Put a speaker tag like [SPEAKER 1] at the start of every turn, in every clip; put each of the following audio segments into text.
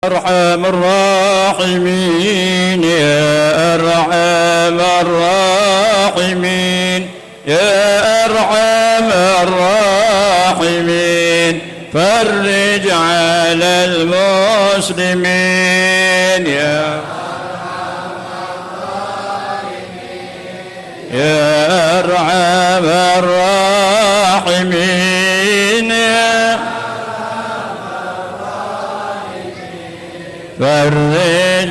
[SPEAKER 1] أرحم الراحمين يا أرحم الراحمين يا أرحم الراحمين فرج على المسلمين يا أرحم الراحمين فرج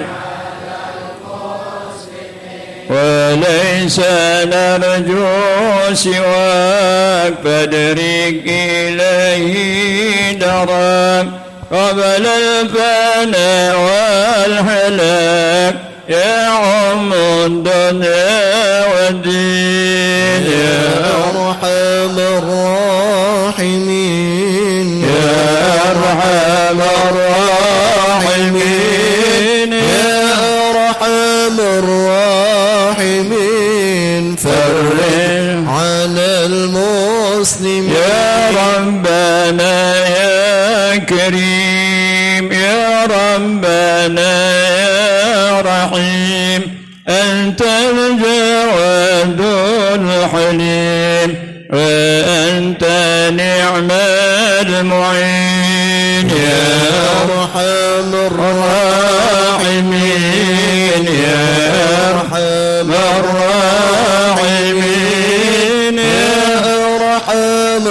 [SPEAKER 1] وليس نرجو سواك فادرك إليه درك قبل الفناء والهلاك يعم الدنيا والدين
[SPEAKER 2] يا أرحم الراحمين
[SPEAKER 1] يا أرحم الراحمين
[SPEAKER 2] يا أرحم الراحمين فرج على المسلمين
[SPEAKER 1] يا ربنا يا كريم يا ربنا يا رحيم أنت الجواد الحليم وأنت نعم المعين
[SPEAKER 2] يا أرحم
[SPEAKER 1] الراحمين يا أرحم الراحمين
[SPEAKER 2] يا أرحم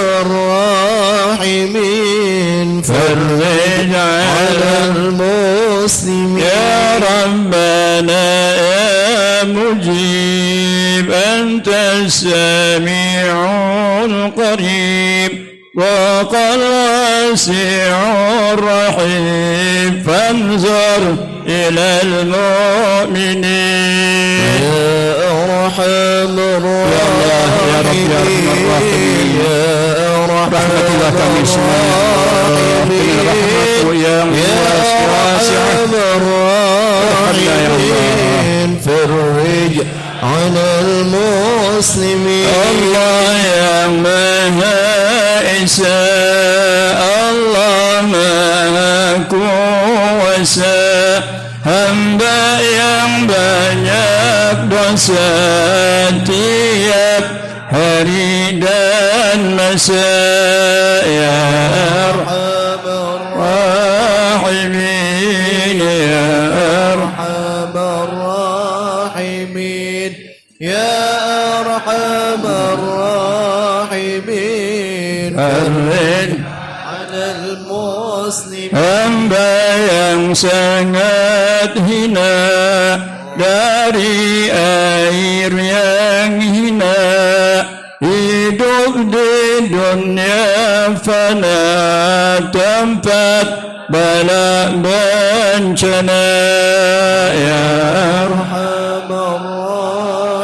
[SPEAKER 2] الراحمين
[SPEAKER 1] فرج
[SPEAKER 2] على المسلمين
[SPEAKER 1] يا ربنا يا مجيب أنت السميع القريب وقال واسع الرحيم فانظر إلى المؤمنين
[SPEAKER 2] يا أرحم الراحمين يا أرحم الراحمين فرج على المسلمين
[SPEAKER 1] الله يا مهائسا الله maha kuasa hamba yang banyak dosa tiap hari dan masa ya Arhamar Rahimin ya
[SPEAKER 2] Arhamar Rahimin ya Arhamar Rahimin
[SPEAKER 1] Farij
[SPEAKER 2] ala al-muslimin
[SPEAKER 1] hamba yang sangat hina dari air yang hina hidup di dunia fana tempat bala bencana ya
[SPEAKER 2] Arhamar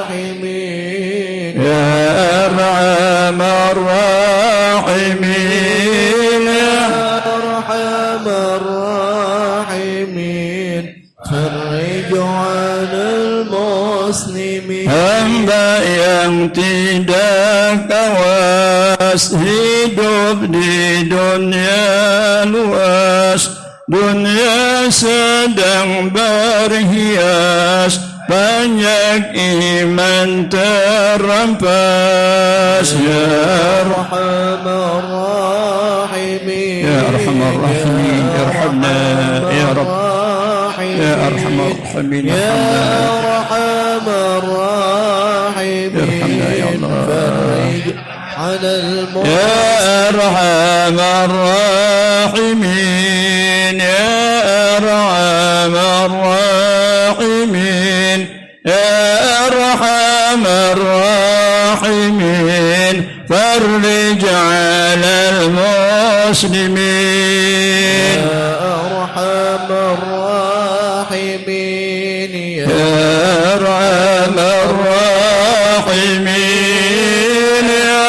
[SPEAKER 2] Rahimin
[SPEAKER 1] ya Arhamar Rahimin ya
[SPEAKER 2] Arhamar Rahimin farij ala al-muslimin
[SPEAKER 1] hamba yang tidak awas hidup di dunia luas dunia sedang berhias banyak iman terampas ya
[SPEAKER 2] Arhamar Rahimin
[SPEAKER 1] ya Arhamar Rahimin irhamna ya Rabb ya Arhamar Rahimin
[SPEAKER 2] يا أرحم الراحمين
[SPEAKER 1] ارحمنا يا الله
[SPEAKER 2] فرج على
[SPEAKER 1] يا أرحم الراحمين يا أرحم الراحمين يا أرحم الراحمين فرج على المسلمين
[SPEAKER 2] يا أرحم الراحمين
[SPEAKER 1] يا أرحم الراحمين يا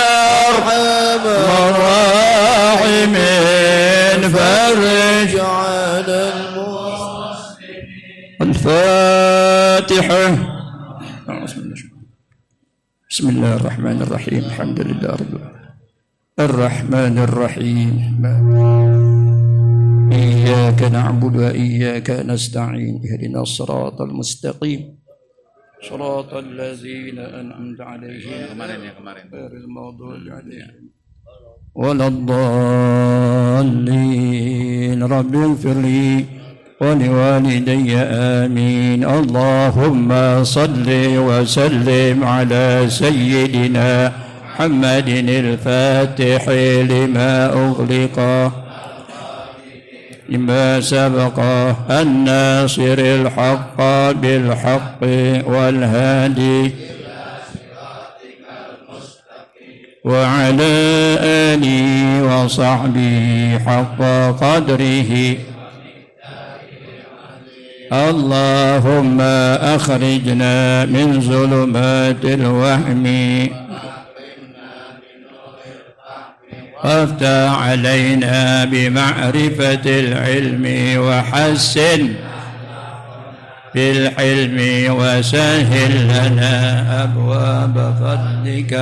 [SPEAKER 1] أرحم الراحمين فرج
[SPEAKER 2] على المسلمين
[SPEAKER 1] الفاتحة بسم الله الرحمن الرحيم الحمد لله رب العالمين الرحمن الرحيم إياك نعبد وإياك نستعين اهدنا الصراط المستقيم صراط الذين أنعمت عليهم غير المغضوب عليهم ولا الضالين رب اغفر لي ولوالدي آمين اللهم صل وسلم على سيدنا محمد الفاتح لما أغلق لما سبق الناصر الحق بالحق والهادي وعلى آله وصحبه حق قدره اللهم أخرجنا من ظلمات الوهم وافتح علينا بمعرفة العلم وحسن بالحلم وسهل لنا أبواب فضلك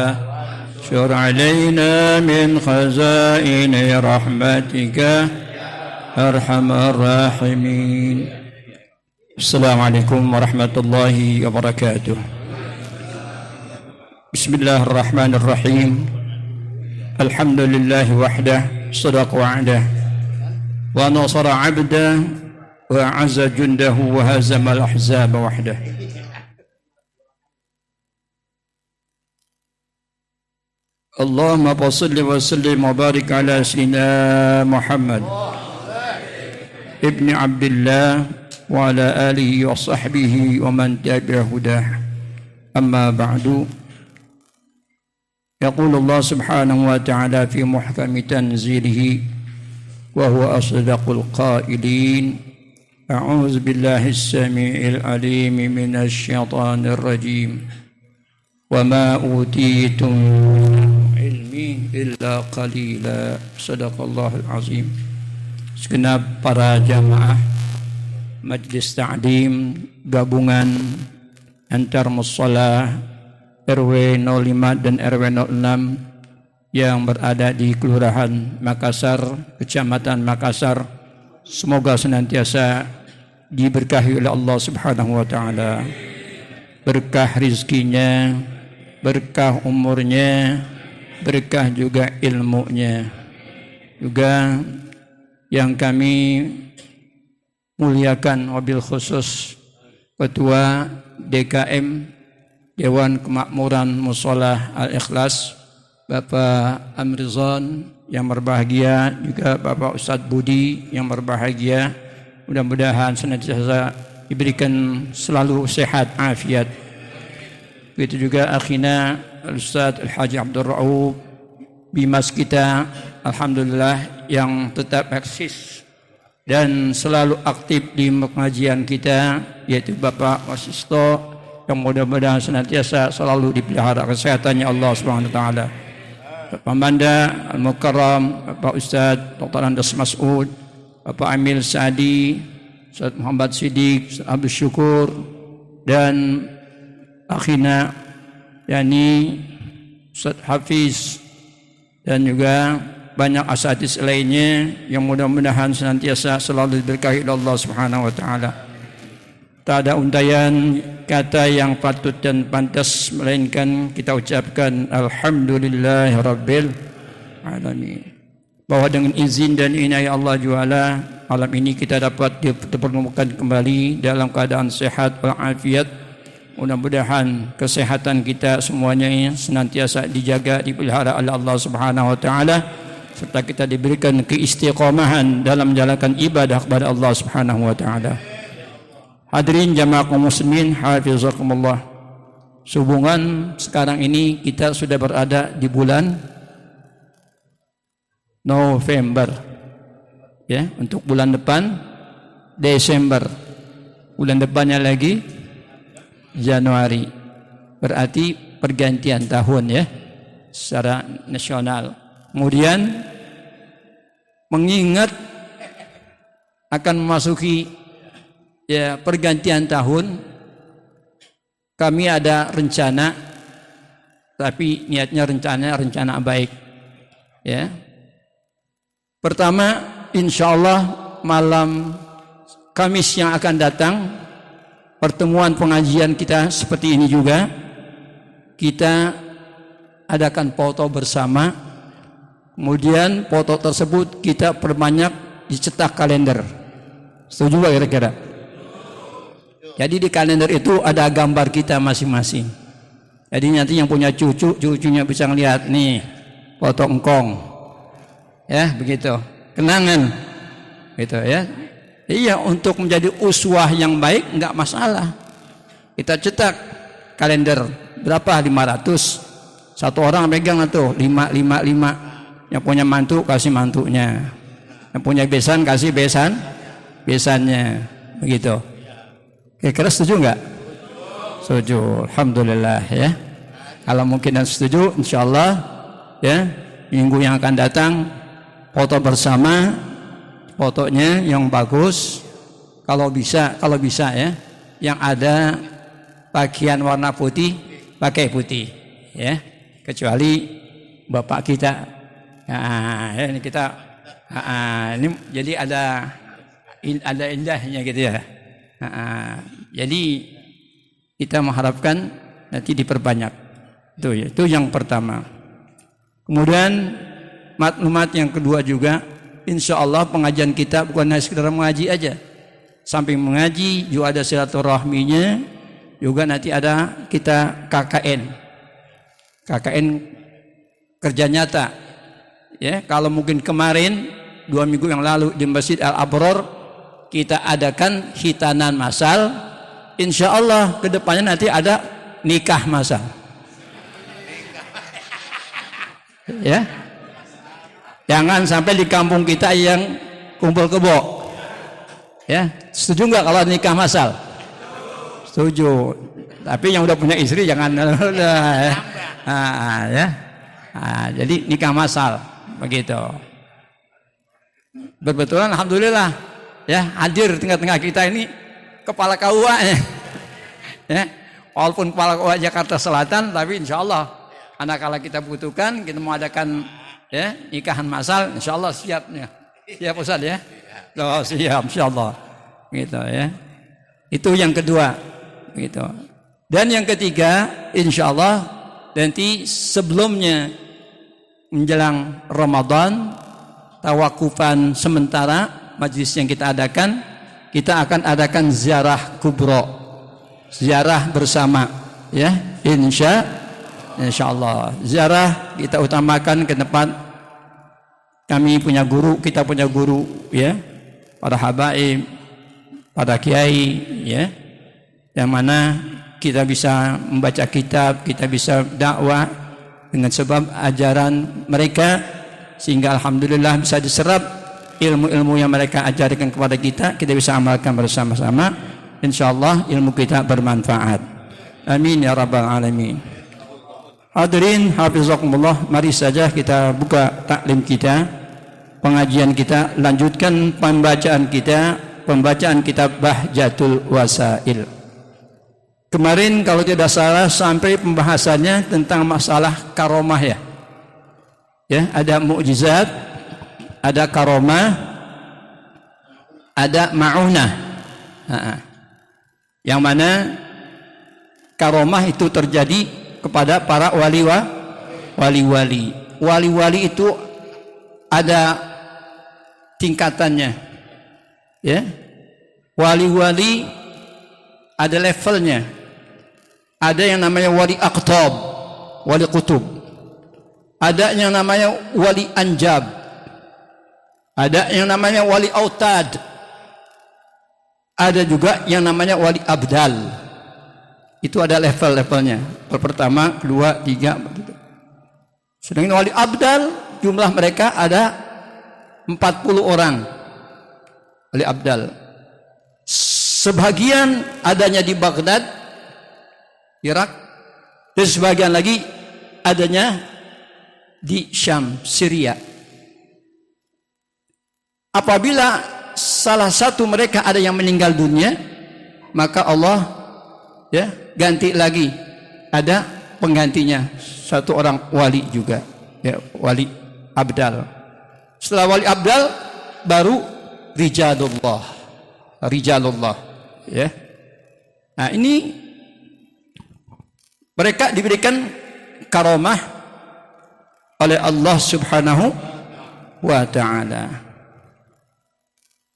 [SPEAKER 1] شر علينا من خزائن رحمتك أرحم الراحمين السلام عليكم ورحمة الله وبركاته بسم الله الرحمن الرحيم الحمد لله وحده صدق وعده ونصر عبده وأعز جنده وهزم الأحزاب وحده اللهم صل وسلم وبارك على سيدنا محمد ابن عبد الله وعلى آله وصحبه ومن تبع هداه أما بعد يقول الله سبحانه وتعالى في محكم تنزيله وهو أصدق القائلين أعوذ بالله السميع العليم من الشيطان الرجيم وما أوتيتم من علم إلا قليلا صدق الله العظيم. Segenap para jamaah Majlis Ta'lim gabungan antar mushola RW 05 dan RW 06 yang berada di Kelurahan Makassar, Kecamatan Makassar, semoga senantiasa diberkahi oleh Allah Subhanahu wa taala. Berkah rizkinya, berkah umurnya, berkah juga ilmunya. Juga yang kami muliakan wabil khusus Ketua DKM Dewan Kemakmuran Mushola Al-Ikhlas Bapak Amrizon yang berbahagia, juga Bapak Ustadz Budi yang berbahagia. Mudah-mudahan senantiasa diberikan selalu sehat afiat. Begitu juga akhina Ustadz Al-Haji Abdul Rauf Bimas kita, alhamdulillah yang tetap eksis dan selalu aktif di pengajian kita, yaitu Bapak Wasisto, yang mudah-mudahan senantiasa selalu dipelihara kesehatannya Allah Subhanahu wa taala. Bapak Manda Al-Mukarram, Bapak Ustaz Dr. Andas Mas'ud, Bapak Amil Sa'di, Ustaz Muhammad Siddiq, Ustaz Abdul Syukur, dan akhina yakni Ustaz Hafiz, dan juga banyak asatidz lainnya yang mudah-mudahan senantiasa selalu diberkahi oleh Allah Subhanahu wa taala. Tak ada untayan kata yang patut dan pantas melainkan kita ucapkan alhamdulillahirabbil alamin. Bahwa dengan izin dan inayah Allah Juala, malam ini kita dapat dipertemukan kembali dalam keadaan sehat walafiat. Mudah-mudahan kesehatan kita semuanya senantiasa dijaga, dipelihara oleh Allah Subhanahu wa taala, serta kita diberikan keistiqomahan dalam menjalankan ibadah kepada Allah Subhanahu wa taala. Hadirin jamaah kaum muslimin hafizakumullah. Sehubungan sekarang ini kita sudah berada di bulan November. Ya, untuk bulan depan Desember. Bulan depannya lagi Januari. Berarti pergantian tahun ya secara nasional. Kemudian mengingat akan memasuki ya pergantian tahun, kami ada rencana, tapi niatnya rencana baik ya. Pertama, insya Allah malam Kamis yang akan datang, pertemuan pengajian kita seperti ini juga, kita adakan foto bersama. Kemudian foto tersebut kita perbanyak dicetak kalender. Setuju gak kira-kira? Jadi di kalender itu ada gambar kita masing-masing. Jadi nanti yang punya cucu, cucunya bisa ngelihat nih foto engkong. Ya, begitu. Kenangan. Gitu ya. Iya, untuk menjadi uswah yang baik enggak masalah. Kita cetak kalender berapa? 500. Satu orang pegang tuh 5. Yang punya mantu kasih mantunya. Yang punya besan kasih besannya. Begitu. Kira-kira setuju enggak? Setuju. Alhamdulillah ya. Kalau mungkin dan setuju, insyaallah ya, minggu yang akan datang foto bersama, fotonya yang bagus, kalau bisa ya, yang ada pakaian warna putih, pakai putih ya, kecuali bapak kita. Nah, ini kita ini jadi ada indahnya gitu ya. Jadi kita mengharapkan nanti diperbanyak. Itu yang pertama. Kemudian maklumat yang kedua juga, insya Allah pengajian kita bukan hanya sekedar mengaji aja. Samping mengaji juga ada silaturahminya, juga nanti ada kita KKN kerja nyata. Ya, kalau mungkin kemarin 2 minggu yang lalu di Masjid Al-Abror kita adakan khitanan massal, insya Allah kedepannya nanti ada nikah massal. Ya. Jangan sampai di kampung kita yang kumpul kebo. Ya, setuju nggak kalau nikah massal? Setuju. Tapi yang udah punya istri jangan ya. Jadi nikah massal begitu. Berbetulan alhamdulillah ya, hadir di tengah-tengah kita ini kepala KUA ya. Walaupun kepala KUA Jakarta Selatan, tapi insyaallah manakala kita butuhkan, kita mau adakan ya nikahan massal, insyaallah siapnya. Siap Ustaz ya? Oh, siap insyaallah. Gitu ya. Itu yang kedua gitu. Dan yang ketiga, insyaallah nanti sebelumnya menjelang Ramadan, tawakufan sementara majlis yang kita adakan, kita akan adakan ziarah kubro, ziarah bersama ya, insyaallah. Ziarah kita utamakan ke depan. Kami punya guru, kita punya guru ya, para habaib, para kiai ya, yang mana kita bisa membaca kitab, kita bisa dakwah dengan sebab ajaran mereka, sehingga alhamdulillah bisa diserap ilmu-ilmu yang mereka ajarkan kepada kita bisa amalkan bersama-sama. Insyaallah ilmu kita bermanfaat. Amin ya rabbal alamin. Hadirin hafizakumullah, mari saja kita buka taklim kita, pengajian kita, lanjutkan pembacaan kitab Bahjatul Wasail. Kemarin kalau tidak salah sampai pembahasannya tentang masalah karomah ya. Ya, ada mukjizat, ada karomah, ada ma'unah. Yang mana karomah itu terjadi kepada para wali-wali. Wali-wali itu ada tingkatannya. Ya. Wali-wali ada levelnya. Ada yang namanya wali aqtab, wali qutub. Ada yang namanya wali anjab. Ada yang namanya wali autad. Ada juga yang namanya wali abdal. Itu ada level-levelnya. Pertama, kedua, tiga. Sedangkan wali abdal jumlah mereka ada 40 orang. Wali abdal. Sebagian adanya di Baghdad, Irak, dan sebagian lagi adanya di Syam, Syria. Apabila salah satu mereka ada yang meninggal dunia, maka Allah ya ganti lagi, ada penggantinya, satu orang wali juga ya, wali abdal. Setelah wali abdal baru rijalullah, ya. Nah, ini mereka diberikan karamah oleh Allah Subhanahu wa ta'ala.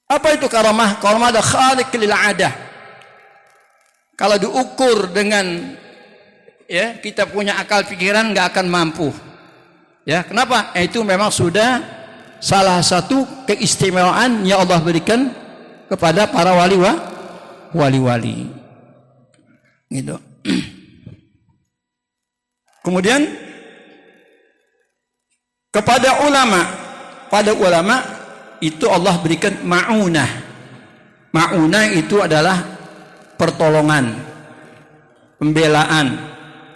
[SPEAKER 1] Apa itu karamah? Karamah ada khaliq lil adah. Kalau diukur dengan ya kita punya akal pikiran nggak akan mampu. Ya, kenapa? Itu memang sudah salah satu keistimewaan yang Allah berikan kepada para wali-wali. Gitu. Kemudian kepada ulama, pada ulama itu Allah berikan ma'unah. Ma'unah itu adalah pertolongan, pembelaan,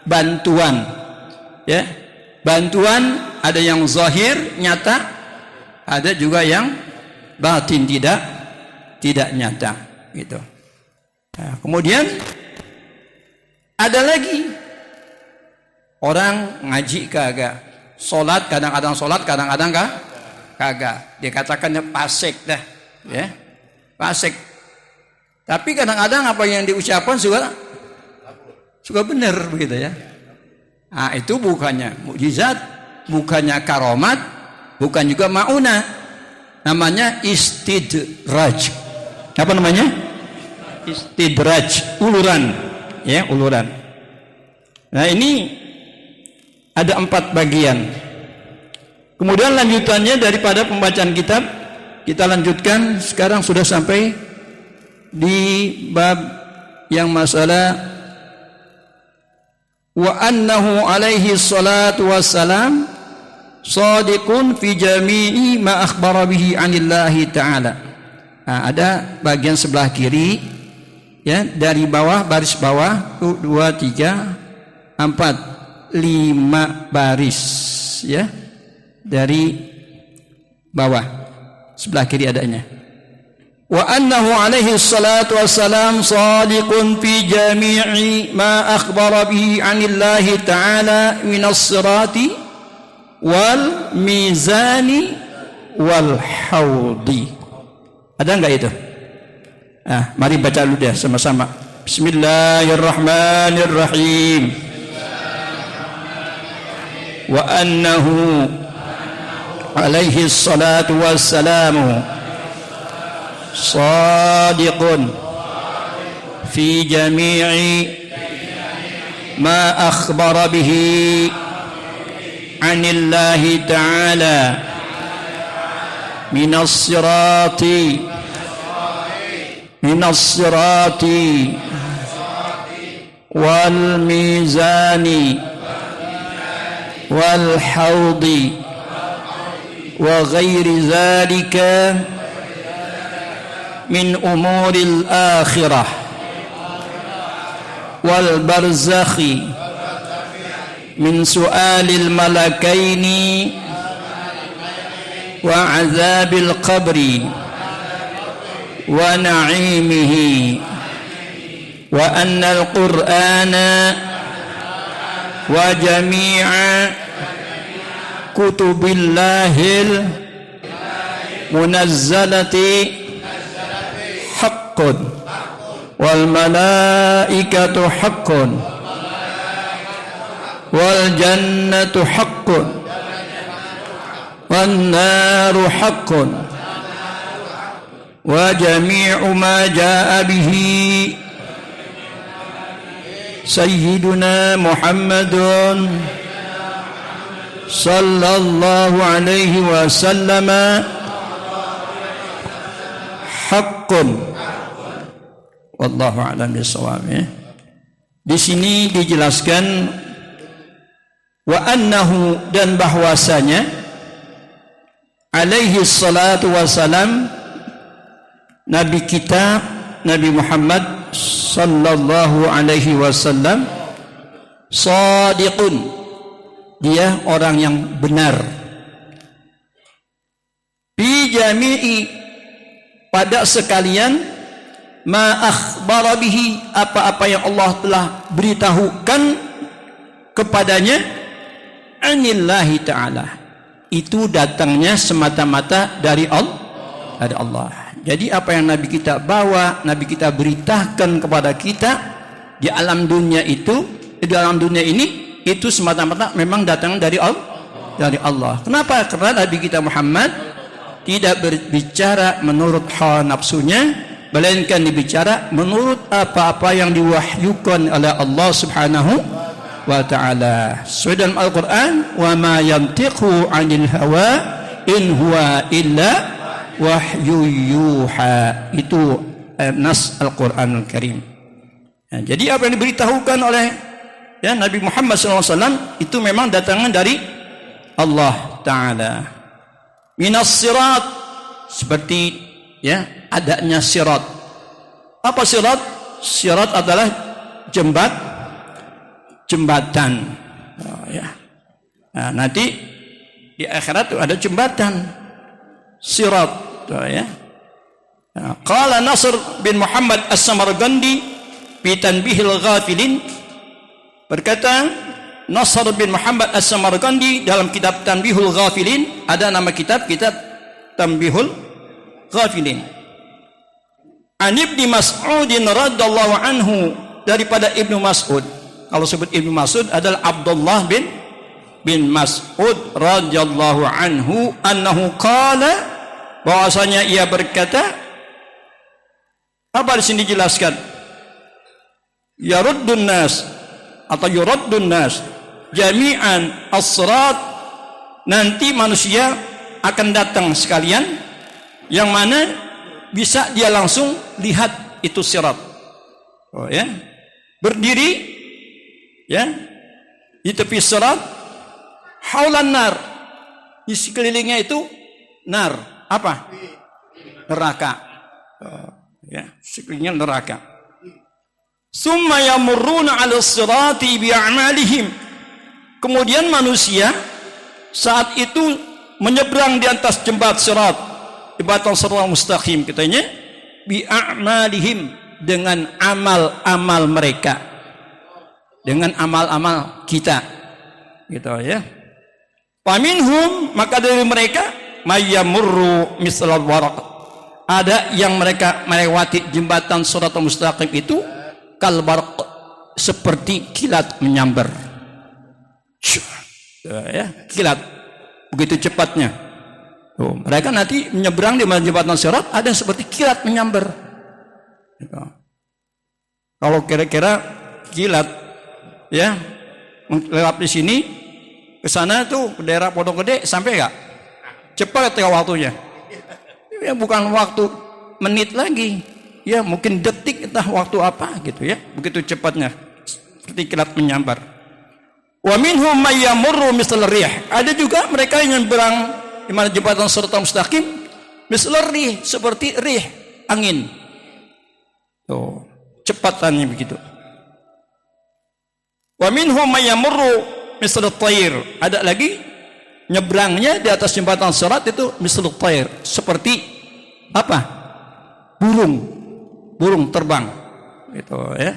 [SPEAKER 1] bantuan. Ya, bantuan ada yang zahir nyata, ada juga yang batin tidak nyata. Gitu. Nah, kemudian ada lagi orang ngaji kagak, sholat kadang-kadang sholat, kadang-kadang kagak. Dikatakannya fasik dah, ya, fasik. Tapi kadang-kadang apa yang diucapkan suka benar begitu ya. Nah, itu bukannya mukjizat, bukannya karomat, bukan juga mauna. Namanya istidraj. Apa namanya? Istidraj, uluran, ya, uluran. Nah, ini ada 4 bagian. Kemudian lanjutannya daripada pembacaan kitab, kita lanjutkan. Sekarang sudah sampai di bab yang masalah wa annahu alaihi salatu wassalam shadiqun fi jami'i ma akhbara bihi anillahi ta'ala. Nah, ada bagian sebelah kiri ya, dari bawah, baris bawah 1, 2, 3, 4, 5 baris ya, dari bawah sebelah kiri adanya. Wa annahu alaihi salatu wassalam shadiqun fi jami'i ma akhbara bihi anillahi ta'ala minas sirati wal mizani wal haudi. Ada enggak itu? Ah, mari baca dulu deh sama-sama. Bismillahirrahmanirrahim. Wa annahu alaihi salatu wassalamu shadiqun fi jami'i ma akhbara bihi anillahi ta'ala minas sirati wal mizani wal haudi wa ghairi zalika min umuril akhirah wal barzakhi min su'alil malakaini wa azabil qabri wa na'imihi wa annal qur'ana wa jami'a kutubillahil munazzalati haqqun wal malaikatu haqqun wal jannatu haqqun wan naru haqqun wa jami'u ma jaa'a bihi sayyiduna Muhammadun sallallahu alaihi wasallam haqqun. Wallahu a'lam bishawab. Di sini dijelaskan wa annahu, dan bahwasanya alaihi salatu wassalam, Nabi kita Nabi Muhammad sallallahu alaihi wasallam shadiqun, dia orang yang benar, fi jami'i, pada sekalian, ma akhbara bihi, apa-apa yang Allah telah beritahukan kepadanya, anillahi ta'ala, itu datangnya semata-mata dari Allah. Jadi apa yang Nabi kita bawa, Nabi kita beritakan kepada kita di alam dunia itu, di dalam dunia ini, itu semata-mata memang datang dari Allah. Kenapa? Karena Nabi kita Muhammad tidak berbicara menurut hawa nafsunya, melainkan dibicara menurut apa-apa yang diwahyukan oleh Allah Subhanahu wa ta'ala. Sesuai dalam Al-Quran, wa ma yantiqu 'anil hawa in huwa illa wahyu yuha. Itu nas Al-Quran Al-Karim. Jadi apa yang diberitahukan oleh Nabi Muhammad SAW itu memang datangnya dari Allah Ta'ala. Minas sirat, seperti adanya sirat. Apa sirat? Sirat adalah jembatan. Nah, nanti di akhirat itu ada jembatan sirat. Qala Nasr bin Muhammad As-Samarqandi fi Tanbihil Ghafilin, berkata Nasr bin Muhammad As-Samarqandi dalam kitab Tanbihul Ghafilin, ada nama kitab Tanbihul Ghafilin. An Ibnu Mas'udin radhiyallahu anhu, daripada Ibnu Mas'ud. Kalau sebut Ibnu Mas'ud adalah Abdullah bin Mas'ud radhiyallahu anhu, annahu qala, bahwasanya ia berkata, apa di sini dijelaskan? Yaruddun nas atau yuraddun nas jami'an as-sirat, nanti manusia akan datang sekalian, yang mana bisa dia langsung lihat itu sirat. Berdiri di tepi sirat, haulan nar, di sekelilingnya itu nar, apa? Neraka. Sekelilingnya neraka. Summa yamurruna 'ala sirati bi'amalihim, kemudian manusia saat itu menyeberang di atas jembatan sirat, jembatan sirat mustaqim, katanya bi'amalihim, dengan amal-amal mereka, dengan amal-amal kita, gitu ya. Faminhum, maka dari mereka, mayyamurru mislal waraq, ada yang mereka melewati jembatan sirat mustaqim itu kalbarq, seperti kilat menyambar. Kilat, begitu cepatnya. Mereka nanti menyeberang di jembatan sirat, ada seperti kilat menyambar. Kalau kira-kira kilat lewat di sini ke sana tuh, ke daerah Pondok Gede, sampai nggak? Cepat ya waktunya. Bukan waktu menit lagi. Mungkin detik, entah waktu apa gitu ya. Begitu cepatnya, seperti kilat menyambar. Wa minhum may yamurru misal rih. Ada juga mereka yang berang di mana jembatan sirat mustaqim, misal rih, seperti rih, angin. Tuh, cepatannya begitu. Wa minhum may yamurru misal tayr. Ada lagi nyebrangnya di atas jembatan sirat itu misal tayr, seperti apa? Burung terbang, gitu ya.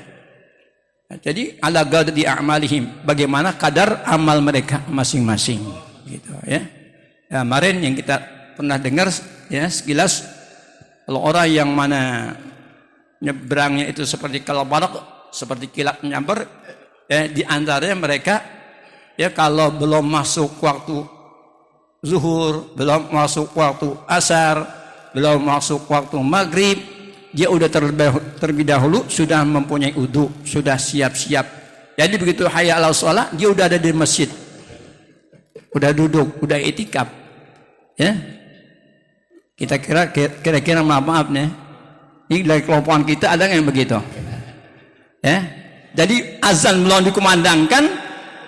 [SPEAKER 1] Jadi ala qadri a'malihim, bagaimana kadar amal mereka masing-masing, gitu ya. Kemarin yang kita pernah dengar sekilas, kalau orang yang mana nyebrangnya itu seperti kalbarak, seperti kilat menyambar, di antaranya mereka kalau belum masuk waktu zuhur, belum masuk waktu asar, belum masuk waktu maghrib, dia udah terlebih dahulu sudah mempunyai wudu, sudah siap-siap. Jadi begitu hayya 'alas shalah, dia udah ada di masjid, udah duduk, udah itikaf. Kita kira-kira maaf nih, ini dari kelompokan kita ada yang begitu. Jadi azan belum dikumandangkan,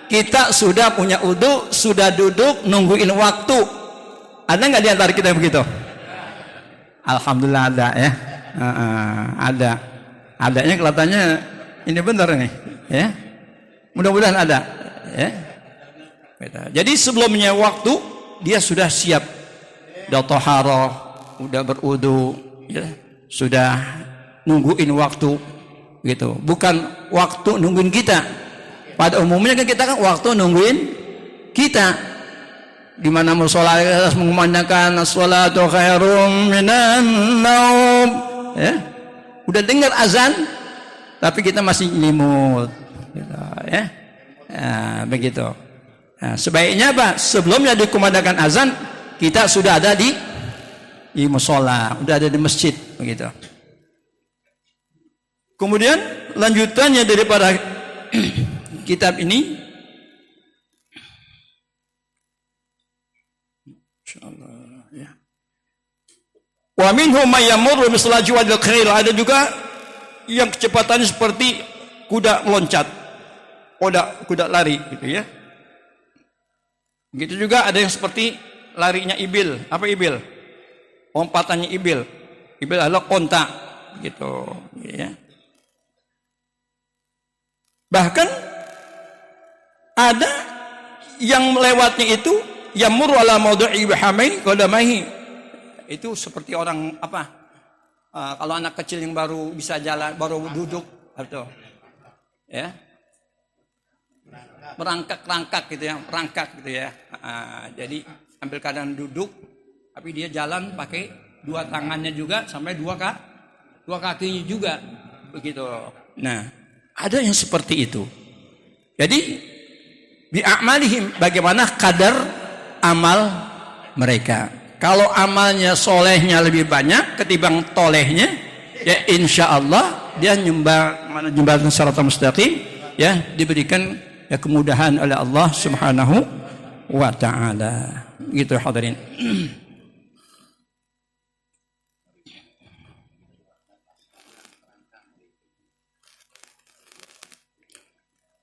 [SPEAKER 1] kita sudah punya wudu, sudah duduk nungguin waktu. Ada nggak di antara kita yang begitu? Alhamdulillah ada ya. Adanya kelihatannya ini benar nih ya. Mudah-mudahan ada ya. Jadi sebelumnya waktu dia sudah siap, udah thaharah, udah berwudu ya, sudah nungguin waktu gitu. Bukan waktu nungguin kita. Pada umumnya kan kita waktu nungguin kita di mana musola mengumandangkan as-salatu khairum minan naum, ya. Udah dengar azan tapi kita masih nyelimut gitu, ya. Nah, begitu. Nah, sebaiknya apa? Sebelumnya dikumandangkan azan kita sudah ada di musola, udah ada di masjid begitu. Kemudian lanjutannya daripada kitab ini, insyaallah, ya. Wa minhum may yamurru misla juwadil khair. Ada juga yang kecepatannya seperti kuda meloncat, kuda lari gitu ya. Begitu juga ada yang seperti larinya ibil. Apa ibil? Lompatannya ibil. Ibil adalah onta gitu ya. Bahkan ada yang melewatnya itu yamur ala mawdu'i bihamain qadamaihi. Itu seperti orang apa? Kalau anak kecil yang baru bisa jalan, baru duduk atau ya. Merangkak gitu ya, merangkak gitu ya. Jadi ambil keadaan duduk tapi dia jalan pakai dua tangannya juga sampai dua kakinya juga begitu. Nah, ada yang seperti itu. Jadi bi'amalihim, bagaimana kadar amal mereka. Kalau amalnya solehnya lebih banyak ketimbang tolehnya, ya insya Allah dia jembatan siratal mustaqim, ya diberikan ya kemudahan oleh Allah Subhanahu wa taala. Gitu hadirin.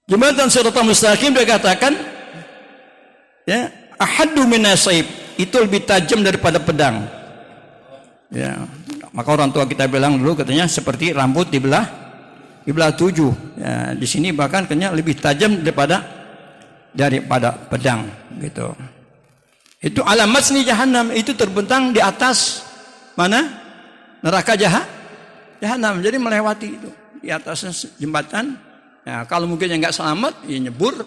[SPEAKER 1] Jembatan siratal mustaqim dia katakan, ya, ahaddu minasaib, itu lebih tajam daripada pedang. Ya, maka orang tua kita bilang dulu katanya seperti rambut dibelah 7. Ya, di sini bahkan katanya lebih tajam daripada pedang gitu. Itu alamat seni jahannam, itu terbentang di atas mana? Neraka jahanam. Jadi melewati itu di atas jembatan. Ya, kalau mungkin yang nggak selamat, ya nyebur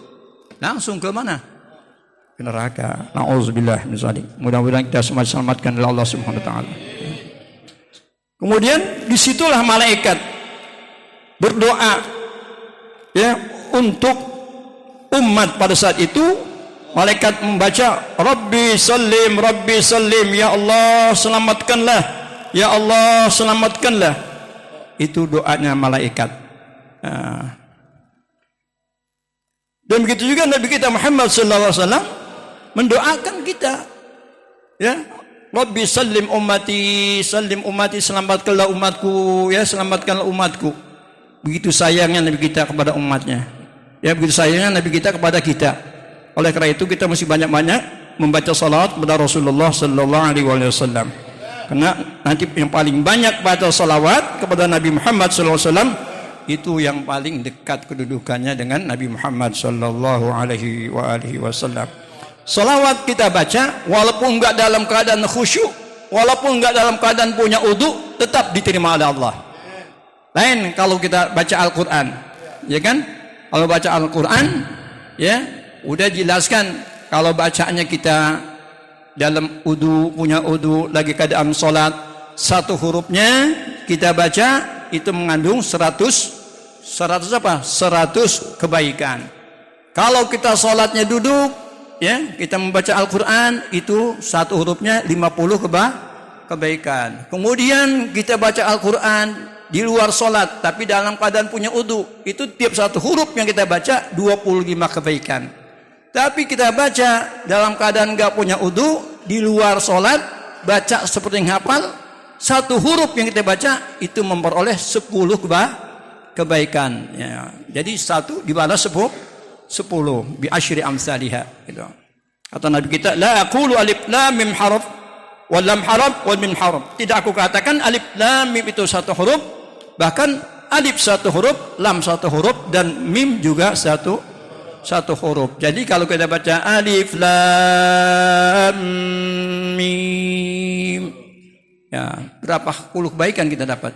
[SPEAKER 1] langsung ke mana? Ke neraka. Nauzubillah min dzalik. Mudah-mudahan kita semua diselamatkan oleh Allah Subhanahu wa taala. Kemudian disitulah malaikat berdoa, ya, untuk umat pada saat itu. Malaikat membaca Rabbi sallim, ya Allah selamatkanlah, ya Allah selamatkanlah. Itu doanya malaikat. Nah, dan begitu juga Nabi kita Muhammad sallallahu alaihi wasallam mendoakan kita, ya, Rabbi sallim ummati, selamatkanlah umatku, ya, selamatkanlah umatku. Begitu sayangnya Nabi kita kepada umatnya, ya, begitu sayangnya Nabi kita kepada kita. Oleh karena itu kita mesti banyak-banyak membaca salawat kepada Rasulullah sallallahu alaihi wasallam. Karena nanti yang paling banyak baca salawat kepada Nabi Muhammad sallallahu alaihi wasallam itu yang paling dekat kedudukannya dengan Nabi Muhammad sallallahu alaihi wasallam. Salawat kita baca walaupun enggak dalam keadaan khusyuk, walaupun enggak dalam keadaan punya wudu, tetap diterima oleh Allah. Lain kalau kita baca Al-Qur'an, ya kan? Kalau baca Al-Qur'an, ya, udah jelaskan kalau bacanya kita dalam wudu, punya wudu, lagi keadaan salat, satu hurufnya kita baca itu mengandung 100 apa? 100 kebaikan. Kalau kita sholatnya duduk, ya, kita membaca Al-Quran, itu satu hurufnya 50 kebaikan. Kemudian kita baca Al-Quran di luar sholat, tapi dalam keadaan punya wudu, itu tiap satu huruf yang kita baca 25 kebaikan. Tapi kita baca dalam keadaan nggak punya wudu, di luar sholat, baca seperti yang hafal, satu huruf yang kita baca itu memperoleh 10 kebaikan, ya. Jadi satu dibalas 10 bi asyri amsalihha gitu. Kata Nabi kita, la aqulu alif lam mim harf wal lam harf wal mim harf. Tidak aku katakan alif lam mim itu satu huruf, bahkan alif satu huruf, lam satu huruf, dan mim juga satu huruf. Jadi kalau kita baca alif lam mim, ya, berapa puluh kebaikan kita dapat?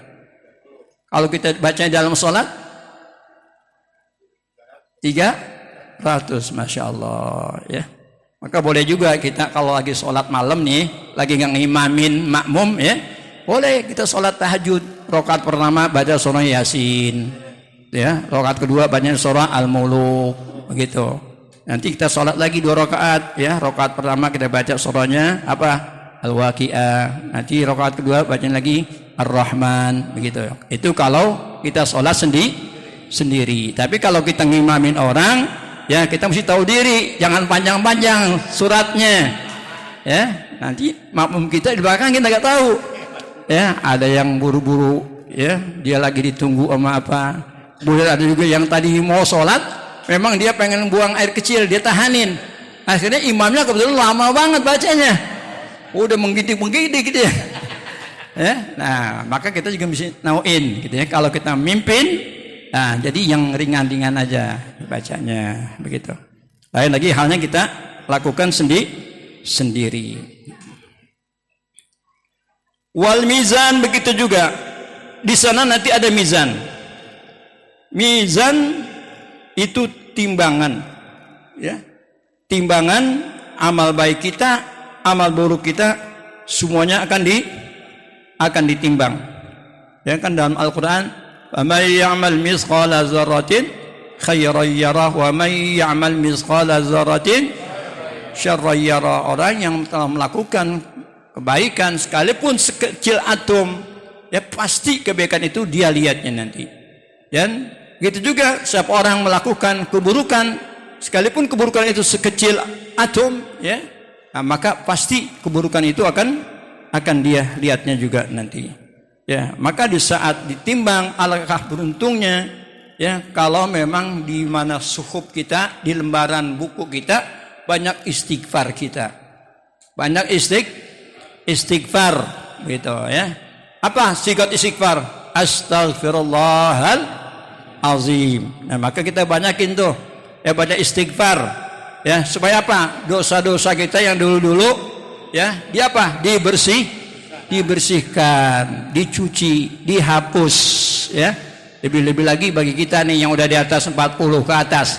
[SPEAKER 1] Kalau kita baca dalam sholat 300, Masya Allah, ya. Maka boleh juga kita kalau lagi sholat malam nih, lagi ngimamin makmum ya, boleh kita sholat tahajud. Rakaat pertama baca surah Yasin, ya. Rakaat kedua baca surah Al-Muluk, begitu. Nanti kita sholat lagi 2 rakaat, ya. Rakaat pertama kita baca surahnya apa? Al-Waqi'ah. Nanti rakaat kedua baca lagi Ar-Rahman, begitu. Itu kalau kita sholat sendiri. Tapi kalau kita ngimamin orang, ya kita mesti tahu diri, jangan panjang-panjang suratnya, ya. Nanti makmum kita di belakang kita nggak tahu, ya. Ada yang buru-buru, ya, dia lagi ditunggu sama apa. Boleh ada juga yang tadi mau sholat, memang dia pengen buang air kecil, dia tahanin. Akhirnya imamnya kebetulan lama banget bacanya, udah menggidik gitu ya. Nah, maka kita juga mesti nauin, gitu ya. Kalau kita mimpin, nah, jadi yang ringan-ringan aja bacanya, begitu. Lain lagi halnya kita lakukan sendiri. Wal mizan, begitu juga. Di sana nanti ada mizan. Mizan itu timbangan, ya. Timbangan amal baik kita, amal buruk kita, semuanya akan ditimbang. Ya kan dalam Al-Qur'an, "Faman ya'mal mithqala dzarratin khairan yarah wa man ya'mal mithqala dzarratin syarran yarah." Orang yang telah melakukan kebaikan sekalipun sekecil atom, ya pasti kebaikan itu dia lihatnya nanti. Dan begitu juga setiap orang melakukan keburukan, sekalipun keburukan itu sekecil atom, ya, nah, maka pasti keburukan itu akan dia lihatnya juga nanti. Ya, maka di saat ditimbang, alangkah beruntungnya, ya, kalau memang di mana suhuf kita, di lembaran buku kita banyak istighfar kita, banyak istighfar, gitu ya. Apa sigat istighfar? Astaghfirullahal azim. Nah, maka kita banyakin tuh, ya, baca istighfar, ya, supaya apa? Dosa-dosa kita yang dulu-dulu, ya, dia apa? Dibersihkan, dicuci, dihapus, ya. Lebih-lebih lagi bagi kita nih yang udah di atas 40 ke atas.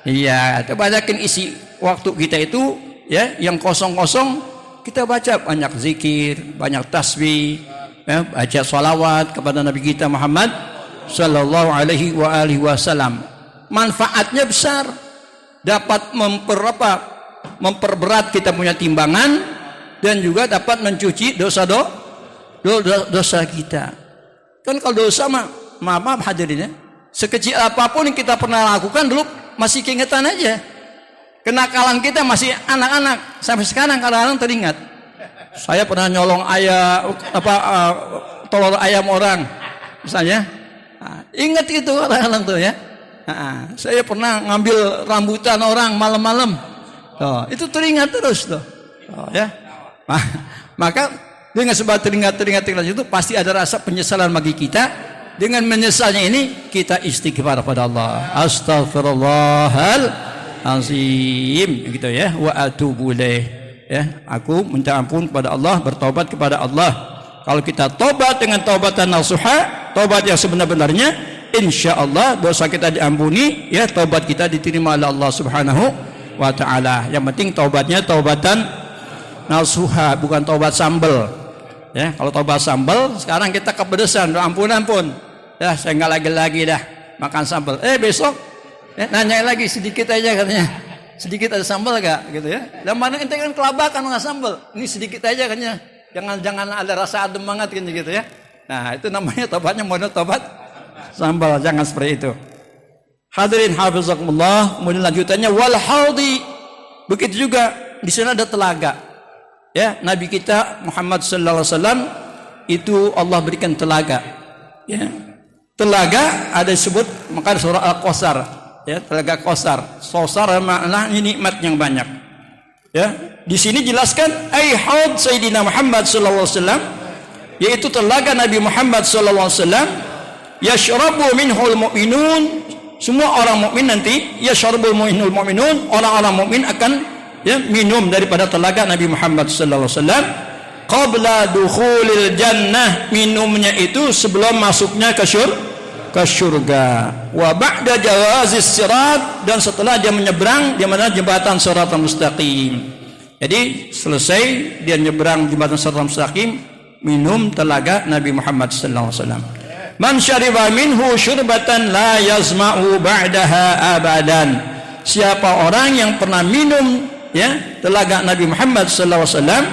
[SPEAKER 1] Iya, kita banyakin isi waktu kita itu, ya, yang kosong-kosong kita baca banyak zikir, banyak tasbih, ya, baca sholawat kepada Nabi kita Muhammad sallallahu alaihi wasallam. Manfaatnya besar, dapat memperberat kita punya timbangan, dan juga dapat mencuci dosa kita. Kan kalau dosa maaf hadirin ya, sekecil apapun yang kita pernah lakukan dulu masih keingetan aja. Kenakalan kita masih anak-anak, sampai sekarang kadang-kadang teringat. Saya pernah nyolong telur ayam orang, misalnya. Nah, ingat itu kadang-kadang tuh ya. Nah, saya pernah ngambil rambutan orang malam-malam. Itu teringat terus tuh. Ya. Maka dengan sebab teringat itu pasti ada rasa penyesalan bagi kita. Dengan menyesalnya ini kita istighfar pada Allah. Astaghfirullahal azim, gitu ya. Wa atubu ilaih, ya, aku minta ampun kepada Allah, bertobat kepada Allah. Kalau kita tobat dengan taubatan nasuha, tobat yang sebenar-benarnya, insyaallah dosa kita diampuni, ya, tobat kita diterima oleh Allah Subhanahu wa taala. Yang penting tobatnya taubatan nasuha, bukan tobat sambel, ya. Kalau tobat sambel sekarang kita kepedesan, ampun, ya, saya nggak lagi dah makan sambel. Besok, ya, nanya lagi sedikit aja katanya, sedikit ada sambel gak, gitu ya. Dan mana ente kan kelabakan nggak sambel, ini sedikit aja katanya, jangan ada rasa adem banget gitu ya. Nah, itu namanya tobatnya model tobat sambel, jangan seperti itu. Hadirin hafizakumullah. Kemudian lanjutannya wal haudi, begitu juga di sana ada telaga. Ya, Nabi kita Muhammad sallallahu alaihi wasallam itu Allah berikan telaga. Ya. Telaga ada disebut maka surah Al-Kautsar, ya, telaga Kautsar. Kautsar makna nikmat yang banyak. Ya, di sini jelaskan ai haud Sayyidina Muhammad sallallahu alaihi wasallam, yaitu telaga Nabi Muhammad sallallahu alaihi wasallam, yashrabu minhul mu'minun, semua orang mukmin nanti, yashrabul mu'minun, orang-orang mukmin akan, ya, minum daripada telaga Nabi Muhammad sallallahu alaihi wasallam qabla dukhulil jannah, minumnya itu sebelum masuknya ke ke surga. Wa ba'da jawazis sirat, dan setelah dia menyeberang di mana jembatan Shiratal Mustaqim. Jadi selesai dia menyeberang jembatan Shiratal Mustaqim, minum telaga Nabi Muhammad sallallahu alaihi wasallam. Man syariba minhu syurbatan la yazma'u ba'daha abadan. Siapa orang yang pernah minum ya telaga Nabi Muhammad sallallahu alaihi wasallam,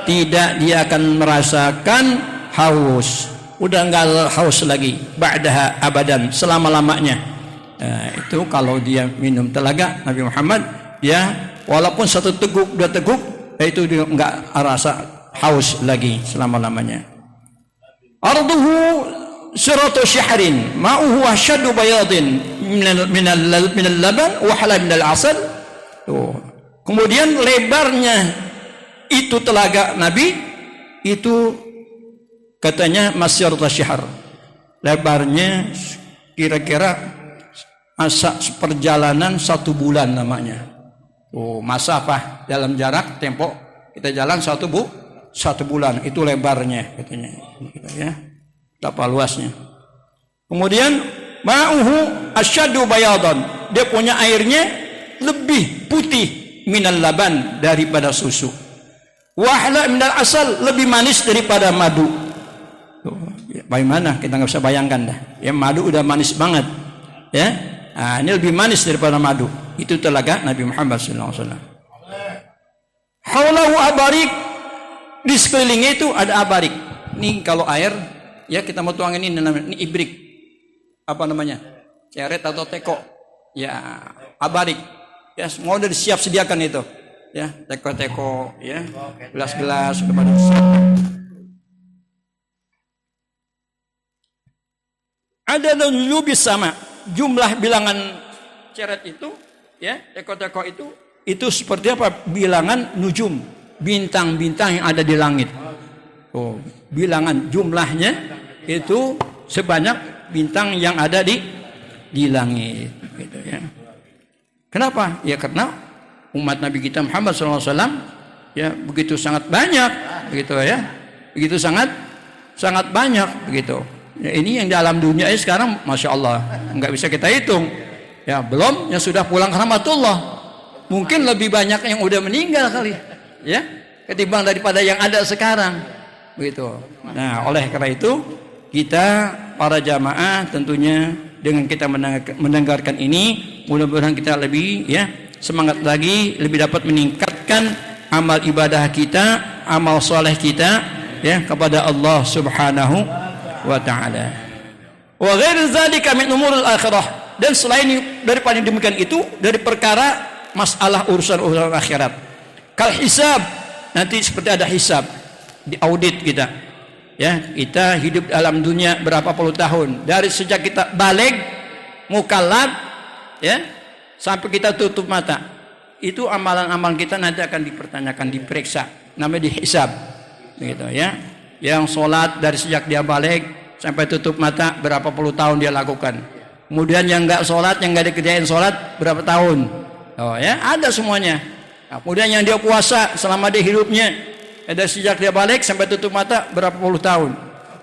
[SPEAKER 1] tidak dia akan merasakan haus. Udah enggak haus lagi, ba'daha abadan, selama-lamanya. Itu kalau dia minum telaga Nabi Muhammad, ya walaupun satu teguk, dua teguk, itu dia enggak rasa haus lagi selama-lamanya. Arduhu suratu syahrin ma'uhu asyaddu bayadin minal laban wa halal minal asal. Kemudian lebarnya itu telaga Nabi itu katanya masyarata syahr, lebarnya kira-kira masa perjalanan 1 bulan namanya. Masafah dalam jarak tempo kita jalan 1 bulan, itu lebarnya katanya ya. Berapa luasnya. Kemudian ma'uhu asyaddu bayadan, dia punya airnya lebih putih minal laban, daripada susu. Wahla minal asal, lebih manis daripada madu. Bagaimana kita nggak bisa bayangkan dah. Ya madu udah manis banget. Ya. Nah, ini lebih manis daripada madu. Itu telaga Nabi Muhammad sallallahu alaihi wasallam. Haulahu abarik, di sekelilingnya itu ada abarik. Ini kalau air ya kita mau tuangin ini namanya, ini ibrik. Apa namanya? Ceret atau teko. Ya, abarik. Ya, semua udah disiap sediakan itu. Ya, teko-teko, ya. Gelas-gelas kepada ada nujubis sama. Jumlah bilangan ceret itu, ya, teko-teko itu seperti apa? Bilangan nujum, bintang-bintang yang ada di langit. Bilangan jumlahnya itu sebanyak bintang yang ada di langit, gitu ya. Kenapa? Ya karena umat Nabi kita Muhammad SAW ya begitu sangat banyak, begitu ya, begitu sangat banyak, begitu. Ya, ini yang dalam dunia ini sekarang, masya Allah, nggak bisa kita hitung. Ya belum yang sudah pulang ke rahmatullah, mungkin lebih banyak yang udah meninggal kali, ya, ketimbang daripada yang ada sekarang, begitu. Nah oleh karena itu kita para jamaah tentunya dengan kita mendengarkan ini, mudah-mudahan kita lebih ya semangat lagi, lebih dapat meningkatkan amal ibadah kita, amal soleh kita ya kepada Allah Subhanahu wa ta'ala. Wa ghair zalika min umuril akhirah, dan selain daripada demikian itu dari perkara masalah urusan akhirat. Kal hisab, nanti seperti ada hisab, di audit kita. Ya, kita hidup dalam dunia berapa puluh tahun, dari sejak kita baligh, mukallaf, ya, sampai kita tutup mata. Itu amalan-amalan kita nanti akan dipertanyakan, diperiksa, namanya dihisab, begitu ya. Yang sholat dari sejak dia baligh sampai tutup mata berapa puluh tahun dia lakukan. Kemudian yang enggak sholat, yang enggak dikerjain sholat berapa tahun, ya ada semuanya. Nah, kemudian yang dia puasa selama dia hidupnya, dari sejak dia balik sampai tutup mata berapa puluh tahun.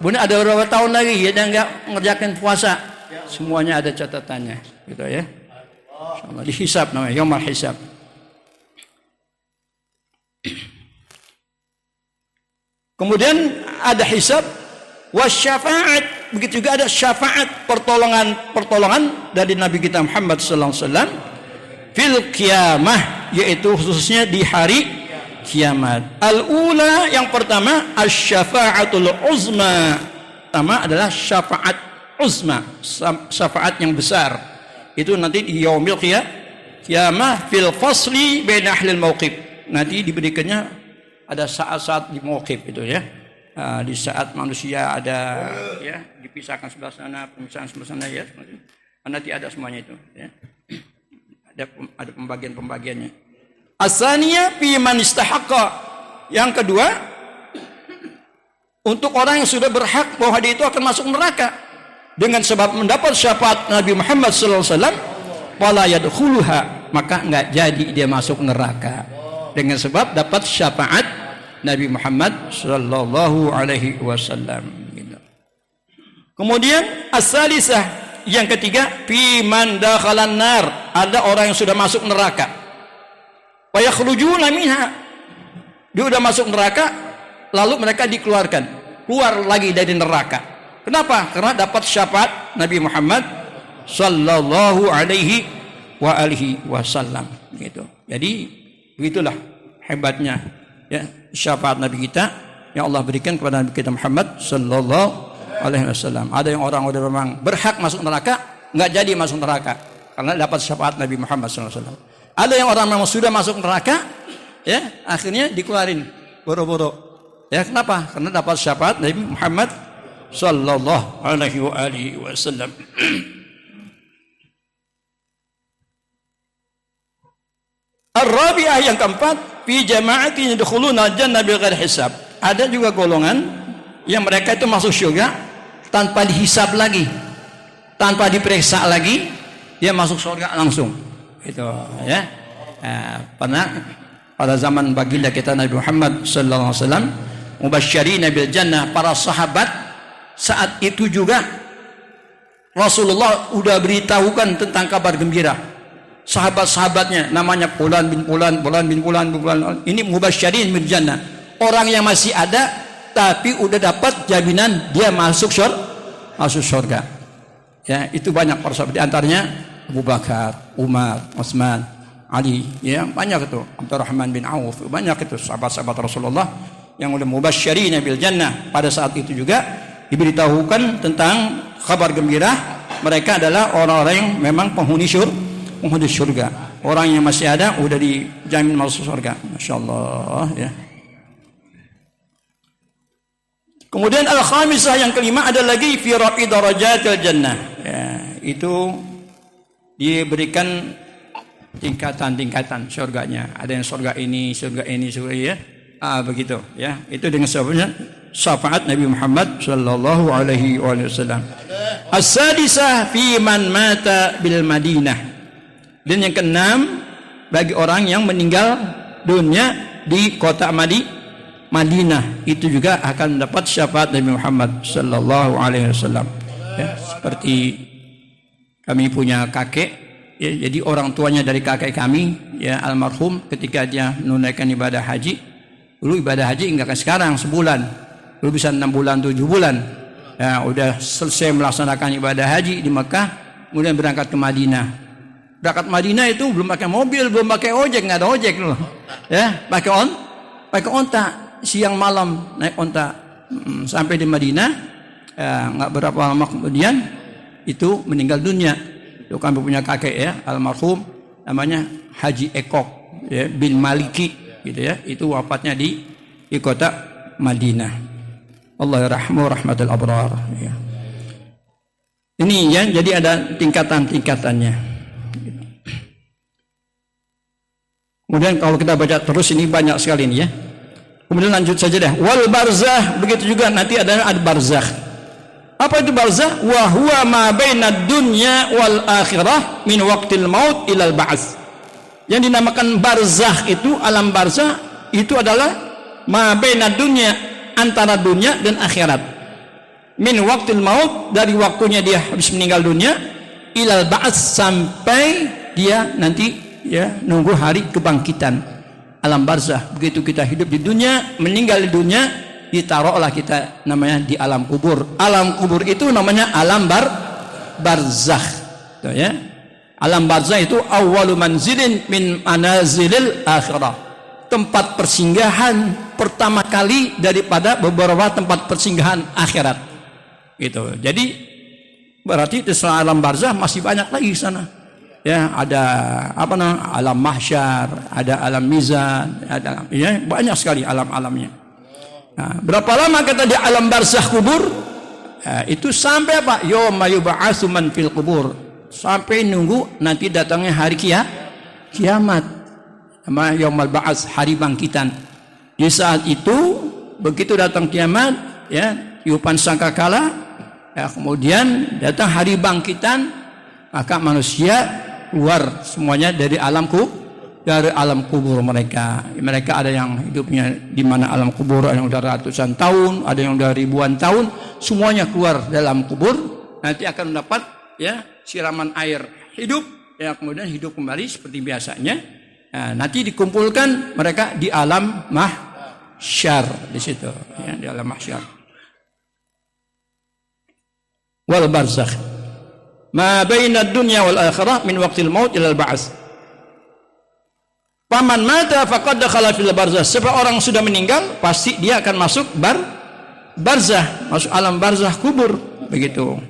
[SPEAKER 1] Kemudian ada berapa tahun lagi ya dia enggak mengerjakan puasa. Semuanya ada catatannya, gitu ya. Insyaallah dihisab namanya, yaumul hisab. Kemudian ada hisab wasyafaat, begitu juga ada syafaat, pertolongan dari Nabi kita Muhammad sallallahu alaihi wasallam fil qiyamah, yaitu khususnya di hari kiamat. Al-ula, yang pertama asy-syafa'atul uzma. Pertama adalah syafaat uzma, syafaat yang besar. Itu nanti di yaumil qiyamah fil fasli baina ahlil mauqif. Nanti diberikannya ada saat-saat di mauqif itu ya. Di saat manusia ada ya dipisahkan sebelah sana, pemisahan sebelah sana ya. Nanti ada semuanya itu ya. Ada pembagian-pembagiannya. Asaniyah fi man istahaqqa. Yang kedua, untuk orang yang sudah berhak bahwa dia itu akan masuk neraka dengan sebab mendapat syafaat Nabi Muhammad sallallahu alaihi wasallam, wala yadkhuluha, maka enggak jadi dia masuk neraka dengan sebab dapat syafaat Nabi Muhammad sallallahu alaihi wasallam. Kemudian as-salisah, yang ketiga, fi man dakhalan nar, ada orang yang sudah masuk neraka. Wa yakhrujuna minha, dia sudah masuk neraka, lalu mereka dikeluarkan, keluar lagi dari neraka. Kenapa? Karena dapat syafaat Nabi Muhammad sallallahu alaihi wa alihi wasallam, gitu. Jadi begitulah hebatnya ya syafaat Nabi kita yang Allah berikan kepada Nabi kita Muhammad sallallahu alaihi wasallam. Ada yang orang udah memang berhak masuk neraka, nggak jadi masuk neraka karena dapat syafaat Nabi Muhammad sallallahu alaihi wasallam. Ada yang orang memang sudah masuk neraka, ya akhirnya dikeluarin boro-boro. Ya kenapa? Karena dapat syafaat Nabi Muhammad sallallahu alaihi wasallam. Ar-rabi'ah, yang keempat, fi jama'atin yadkhuluna al-jannah bighairi hisab. Ada juga golongan yang mereka itu masuk surga tanpa dihisab lagi, tanpa diperiksa lagi, dia masuk surga langsung. Itu ya. Pernah pada zaman baginda kita Nabi Muhammad sallallahu alaihi wasallam, mubasysyirina bil jannah, para sahabat saat itu juga Rasulullah udah beritahukan tentang kabar gembira. Sahabat-sahabatnya namanya Fulan bin Fulan, Fulan bin Fulan, ini mubasysyirin bil jannah. Orang yang masih ada tapi udah dapat jaminan dia masuk surga. Ya, itu banyak para sahabat, di antaranya Abu Bakar, Umar, Utsman, Ali, ya banyak itu, Abdurrahman bin Auf, banyak itu sahabat-sahabat Rasulullah yang udah mubasysyirin bil jannah. Pada saat itu juga diberitahukan tentang kabar gembira, mereka adalah orang-orang yang memang penghuni surga. Orang yang masih ada udah dijamin masuk surga. Masya Allah ya. Kemudian al-khamisah, yang kelima, ada lagi fi rafi darajatil jannah. Ya, itu diberikan tingkatan-tingkatan surganya. Ada yang surga ini, surga ya. Begitu ya. Itu dengan sebabnya syafaat Nabi Muhammad sallallahu alaihi wasallam. As-sadisah fi man mata bil Madinah. Dan yang keenam, bagi orang yang meninggal dunia di kota Madinah, itu juga akan mendapat syafaat Nabi Muhammad sallallahu alaihi wasallam. Ya, seperti kami punya kakek, ya, jadi orang tuanya dari kakek kami, ya almarhum, ketika dia menunaikan ibadah haji, dulu ibadah haji enggak kayak sekarang sebulan, dulu bisa 6 bulan 7 bulan. Ya, udah selesai melaksanakan ibadah haji di Mekah, kemudian berangkat ke Madinah. Berangkat Madinah itu belum pakai mobil, belum pakai ojek, nggak ada ojek loh. Ya, pakai onta, siang malam naik onta, sampai di Madinah. Nggak berapa lama kemudian itu meninggal dunia. Itu kami punya kakek ya, almarhum, namanya Haji Ekok ya, bin Maliki, gitu ya. Itu wafatnya di kota Madinah. Allah yarhamu rahmatul abrar. Ya. Ini ya, jadi ada tingkatan-tingkatannya. Kemudian kalau kita baca terus ini banyak sekali ini ya. Kemudian lanjut saja deh. Wal barzah, begitu juga nanti ada barzakh. Apa itu barzakh? Wa huwa ma bainad dunya wal akhirah min waqtil maut ilal ba'ats. Yang dinamakan barzakh itu, alam barzakh itu adalah ma bainad dunya, antara dunia dan akhirat. Min waqtil maut, dari waktunya dia habis meninggal dunia, ilal ba'ats, sampai dia nanti ya nunggu hari kebangkitan, alam barzah. Begitu kita hidup di dunia, meninggal di dunia, ditaruhlah kita namanya di alam kubur. Alam kubur itu namanya alam barzakh. Tuh, ya. Alam barzah itu awwalu manzilin min manazilil akhirah, tempat persinggahan pertama kali daripada beberapa tempat persinggahan akhirat. Gitu. Jadi berarti di alam barzah masih banyak lagi di sana. Ya, ada apa namanya, alam mahsyar, ada alam mizan, ada ya banyak sekali alam-alamnya. Nah, berapa lama kata di alam barzakh kubur? Itu sampai apa? Yauma yub'atsu man fil kubur, sampai nunggu nanti datangnya hari kiamat. Nama yaumul ba'ats, hari bangkitan. Di saat itu begitu datang kiamat, ya tiupan sangkakala, ya, kemudian datang hari bangkitan, maka manusia keluar semuanya dari dari alam kubur mereka. Mereka ada yang hidupnya di mana alam kubur, ada yang udah ratusan tahun, ada yang udah ribuan tahun, semuanya keluar dalam kubur, nanti akan mendapat ya siraman air hidup, ya kemudian hidup kembali seperti biasanya. Nah, nanti dikumpulkan mereka di alam mahsyar di situ, ya, di alam mahsyar. Wal barzakh ma baina dunya wal akhirah min waqtil maut ila al ba'ts. Paman mata faqad dakhala fil barzakh. Sebab orang sudah meninggal pasti dia akan masuk barzakh, masuk alam barzakh kubur, begitu.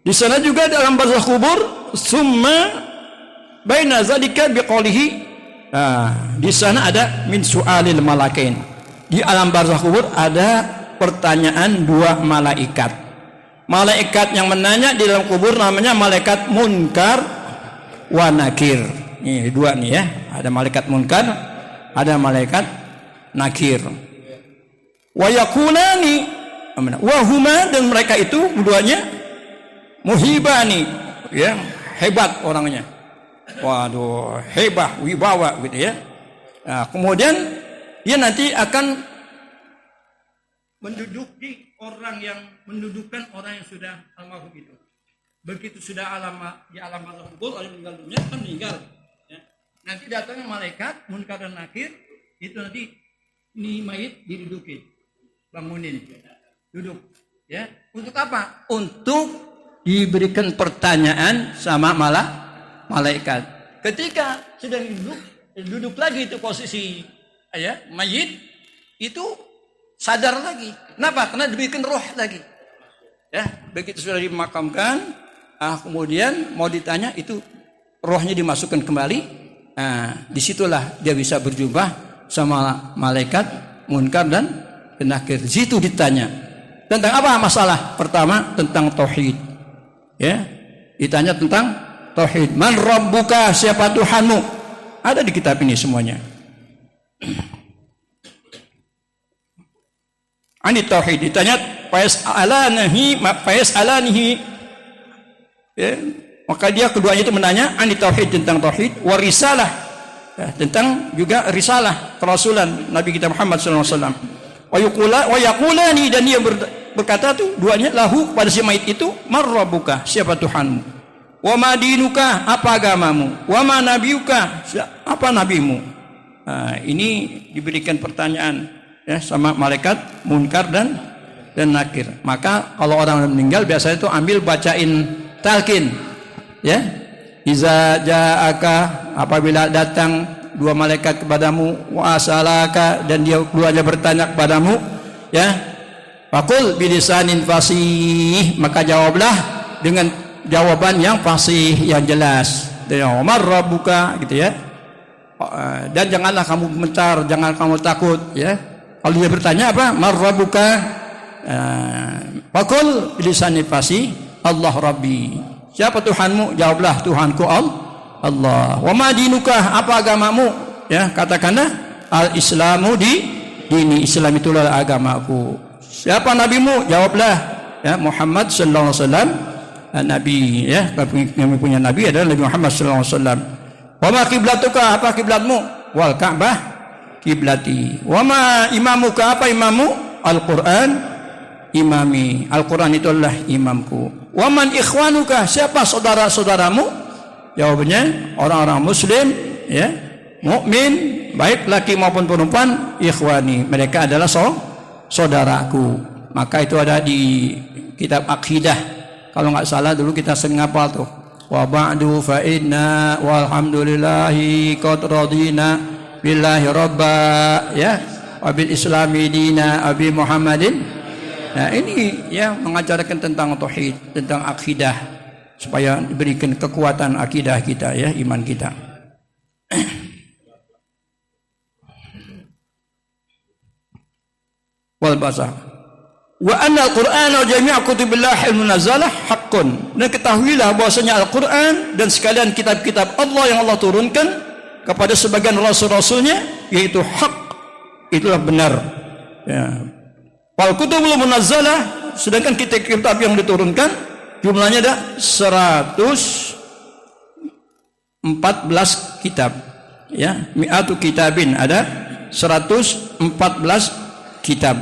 [SPEAKER 1] Di sana juga dalam barzakh kubur, summa baina zalika biqaulihi. Di sana ada min su'alil malakain. Di alam barzakh kubur ada pertanyaan dua malaikat. Malaikat yang menanya di dalam kubur namanya malaikat munkar wa nakir. Ini dua nih ya. Ada malaikat munkar, ada malaikat nakir. Wa yakunani wa huma, dan mereka itu keduanya muhibani, ya, hebat orangnya. Waduh, hebah, wibawa gitu ya. Nah, kemudian dia nanti akan menduduki orang yang mendudukkan orang yang sudah almarhum itu. Begitu sudah di alam kubur, orang meninggal dunia kan meninggal. Ya. Nanti datangnya malaikat munkar dan nakir, itu nanti ini mayit didudukin, bangunin, duduk. Ya, untuk apa? Untuk diberikan pertanyaan sama malaikat. Ketika sedang duduk lagi itu posisi ya mayit itu sadar lagi. Kenapa? Karena diberikan roh lagi. Ya, begitu sudah dimakamkan, kemudian mau ditanya itu rohnya dimasukkan kembali. Nah, disitulah dia bisa berjumpa sama malaikat munkar dan nakir. Di situ ditanya tentang apa masalah? Pertama tentang tauhid. Ya, ditanya tentang tauhid. Man rabbuka, siapa Tuhanmu? Ada di kitab ini semuanya. Ani tauhid ditanya fayas'alanihi ya, maka dia keduanya itu menanya ani tauhid, tentang tauhid, wa risalah ya, tentang juga risalah kerasulan Nabi kita Muhammad SAW. Wa yaqulani, dan dia berkata tuh duanya lahu pada si mayit itu, man rabbuka, siapa Tuhanmu, wa ma dinuka, apa agamamu, wa ma nabiyuka, apa nabimu. Nah, ini diberikan pertanyaan ya sama malaikat munkar dan nakir. Maka kalau orang meninggal biasanya itu ambil bacain talqin ya, iza ja'aka, apabila datang dua malaikat kepadamu, wa asalaka, dan dia keduanya bertanya kepadamu ya, faqul bilisanin fasih, maka jawablah dengan jawaban yang fasih, yang jelas. Dan Umar rabbuka gitu ya, dan janganlah kamu gemetar, jangan kamu takut ya. Kalau dia bertanya apa? Marrabuka, faqul bilisani fasih, Allah Rabbi. Siapa Tuhanmu? Jawablah Tuhanku Allah. Wa ma dinuka, apa agamamu? Ya, katakanlah al-Islamu dini, Islam itulah agamaku. Siapa nabimu? Jawablah ya Muhammad sallallahu alaihi wasallam. Nabi ya, kami punya nabi adalah Nabi Muhammad sallallahu alaihi wasallam. Wa ma kiblatuka, apa kiblatmu? Wal Ka'bah kiblati. Wa ma imamuka, apa imammu? Al-Quran imami, Al-Quran itu adalah imamku. Wa man ikhwanuka, siapa saudara-saudaramu? Jawabannya orang-orang muslim ya, mukmin, baik laki maupun perempuan, ikhwani, mereka adalah saudaraku. Maka itu ada di kitab akidah. Kalau nggak salah dulu kita sering ngapal tuh. Wa ba'du fa inna walhamdulillahi qad radina billahi robba ya, wabil islami dina abi Muhammadin. Nah ini ya mengajarkan tentang tauhid, tentang akidah, supaya diberikan kekuatan akidah kita ya, iman kita. Wal basah wa anna al-Qur'an wa jami'a kutubillahi al-munazzalah haqqun. Dan ketahuilah bahwasanya Al-Qur'an dan sekalian kitab-kitab Allah yang Allah turunkan kepada sebagian rasul-rasulnya yaitu hak, itulah benar ya. Wal kutubul munazzalah, sedangkan kitab-kitab yang diturunkan jumlahnya ada 114 kitab ya, mi'atu kitabin, ada 114 kitab.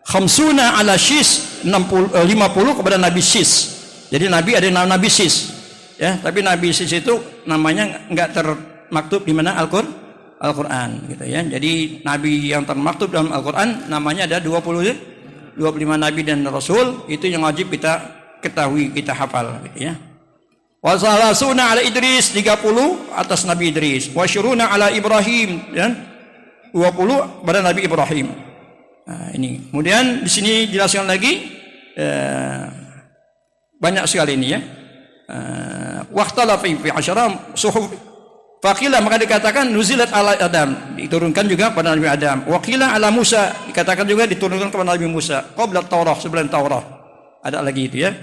[SPEAKER 1] Khamsuna ala Shis, 50 kepada Nabi Shis. Jadi Nabi ada nama Nabi Shis, ya, tapi Nabi Shis itu namanya enggak termaktub di mana Al-Quran gitu ya. Jadi Nabi yang termaktub dalam Al-Quran namanya ada 25 Nabi dan Rasul, itu yang wajib kita ketahui, kita hafal gitu ya. Wa salasuna ala Idris, 30 atas Nabi Idris. Wa syuruna ala Ibrahim, ya, 20 pada Nabi Ibrahim. Nah, ini. Kemudian di sini dijelaskan lagi banyak sekali ini ya. Waqtalafa fi asyara suhuf. Faqila, maka dikatakan nuzilat ala Adam, diturunkan juga pada Nabi Adam. Waqila ala Musa, dikatakan juga diturunkan kepada Nabi Musa. Qabla Taurah, sebelum Taurah. Ada lagi itu ya.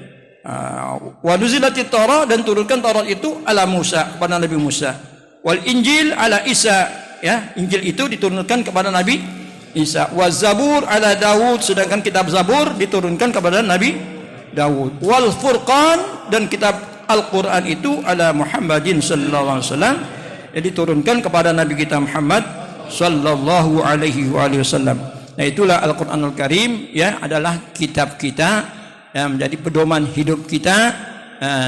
[SPEAKER 1] Wa nuzilatit Taurah, dan turunkan Taurat itu ala Musa, kepada Nabi Musa. Wal Injil ala Isa, ya, Injil itu diturunkan kepada Nabi Isa. Wa Zabur ala Daud, sedangkan kitab Zabur diturunkan kepada Nabi Daud. Wal Furqan, dan kitab Al-Quran itu ala Muhammadin sallallahu alaihi wasallam, yang diturunkan kepada Nabi kita Muhammad sallallahu alaihi wasallam. Nah, itulah Al-Qur'anul Karim, ya, adalah kitab kita yang menjadi pedoman hidup kita,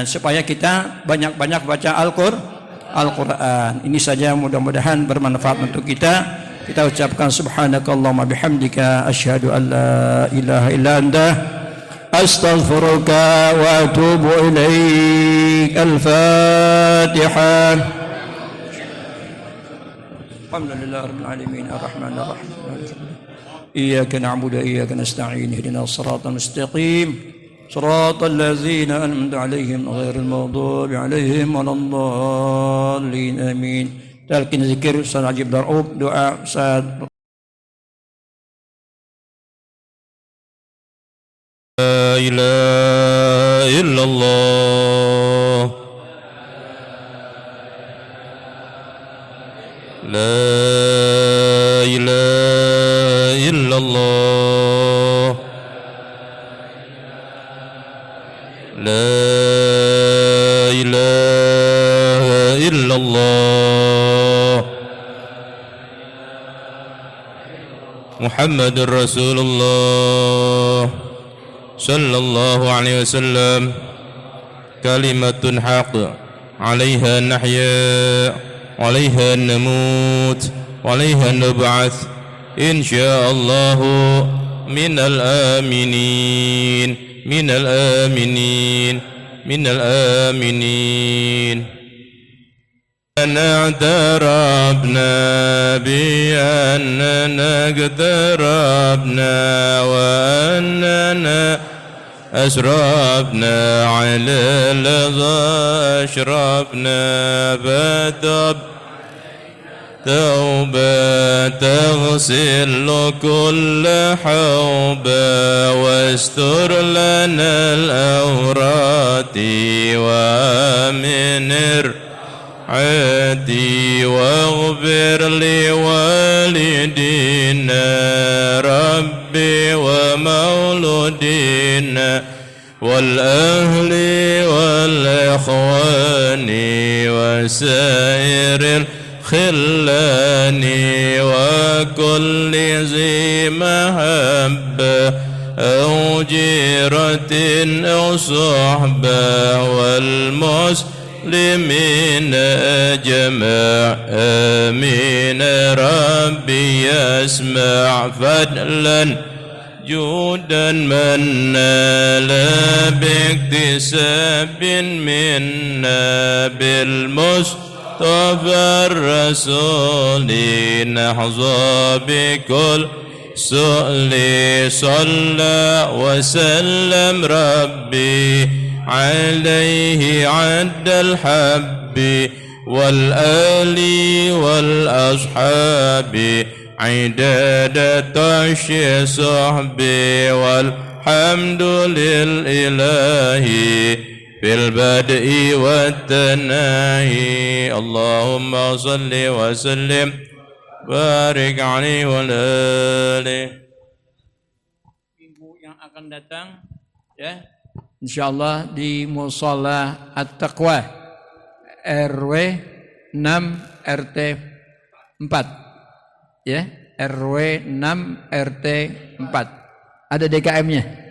[SPEAKER 1] supaya kita banyak-banyak baca Al-Quran. Ini saja, mudah-mudahan bermanfaat untuk kita. Kita ucapkan subhanakallahumma bihamdika asyhadu an la ilaha illa anta astaghfiruka wa atubu ilaik. Al-Fatihah. Alhamdulillah rabbil alamin arrahmanir rahim. Iyyaka na'budu wa iyyaka nasta'in. Ihdinas siratal mustaqim. Shiratal ladzina an'amta 'alaihim ghairil maghdubi 'alaihim waladdallin. Amin. Talqin zikir Ustaz Ajib Darub, doa Ustaz.
[SPEAKER 3] La ilaha illallah. La ilaha illallah. La ilaha illallah. Muhammadur Rasulullah sallallahu alaihi wasallam. Kalimatun haqq 'alaiha nahya, 'alaiha namut, 'alaiha nub'ats insyaallahu minal aminin, minal aminin, minal aminin. اعترفنا بأننا اقتربنا وأننا أسرفنا على الذي أشرفنا فتب توبة تغسل كل حوبة واستر لنا الأورات وآمن عادي واغفر لوالدينا ربي ومولودينا والأهل والإخوان وسائر الخلان وكل ذي محبة أو جيرة أو صحبة والمسلمين أجمع آمين ربي يسمع فضلا جودا منا لا باكتساب منا بالمصطفى الرسول نحظى بكل سؤل صلى وسلم ربي عليه عد الحب والآل والأصحاب عداد طش صحبي والحمد لله في البدء والتناهي اللهم صل وسلم بارك عليه وعلى آله.
[SPEAKER 1] Minggu yang akan datang, ya, insyaallah di Musholla At-Taqwa RW 6 RT 4. Ya, RW 6 RT 4. Ada DKM-nya.